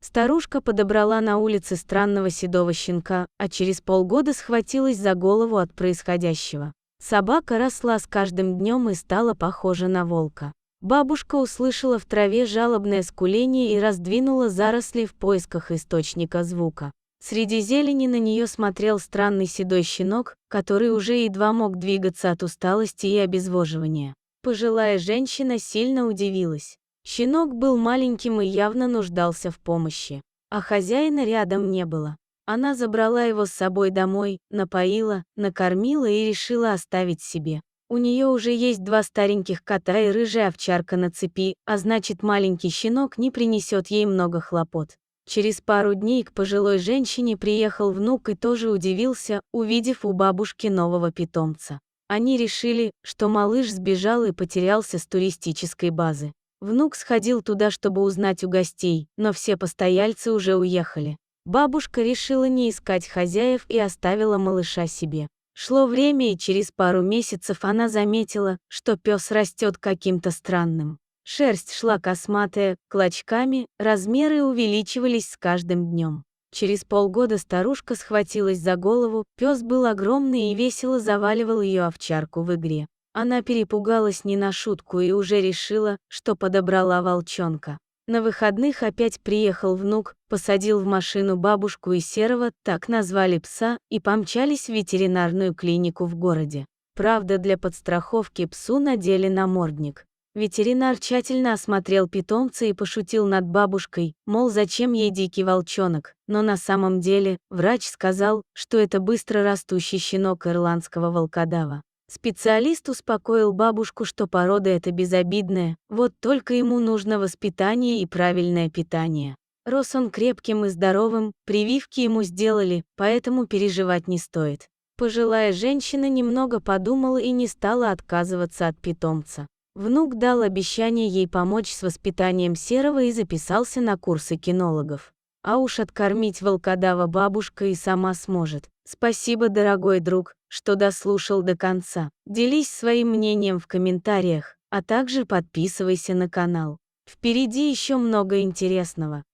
Старушка подобрала на улице странного седого щенка, а через полгода схватилась за голову от происходящего. Собака росла с каждым днем и стала похожа на волка. Бабушка услышала в траве жалобное скуление и раздвинула заросли в поисках источника звука. Среди зелени на нее смотрел странный седой щенок, который уже едва мог двигаться от усталости и обезвоживания. Пожилая женщина сильно удивилась. Щенок был маленьким и явно нуждался в помощи, а хозяина рядом не было. Она забрала его с собой домой, напоила, накормила и решила оставить себе. У нее уже есть 2 стареньких кота и рыжая овчарка на цепи, а значит, маленький щенок не принесет ей много хлопот. Через пару дней к пожилой женщине приехал внук и тоже удивился, увидев у бабушки нового питомца. Они решили, что малыш сбежал и потерялся с туристической базы. Внук сходил туда, чтобы узнать у гостей, но все постояльцы уже уехали. Бабушка решила не искать хозяев и оставила малыша себе. Шло время, и через пару месяцев она заметила, что пес растет каким-то странным. Шерсть шла косматая, клочками, размеры увеличивались с каждым днем. Через полгода старушка схватилась за голову, пес был огромный и весело заваливал ее овчарку в игре. Она перепугалась не на шутку и уже решила, что подобрала волчонка. На выходных опять приехал внук, посадил в машину бабушку и Серого, так назвали пса, и помчались в ветеринарную клинику в городе. Правда, для подстраховки псу надели намордник. Ветеринар тщательно осмотрел питомца и пошутил над бабушкой, мол, зачем ей дикий волчонок, но на самом деле врач сказал, что это быстро растущий щенок ирландского волкодава. Специалист успокоил бабушку, что порода эта безобидная, вот только ему нужно воспитание и правильное питание. Рос он крепким и здоровым, прививки ему сделали, поэтому переживать не стоит. Пожилая женщина немного подумала и не стала отказываться от питомца. Внук дал обещание ей помочь с воспитанием Серого и записался на курсы кинологов. А уж откормить волкодава бабушка и сама сможет. Спасибо, дорогой друг, что дослушал до конца. Делись своим мнением в комментариях, а также подписывайся на канал. Впереди еще много интересного.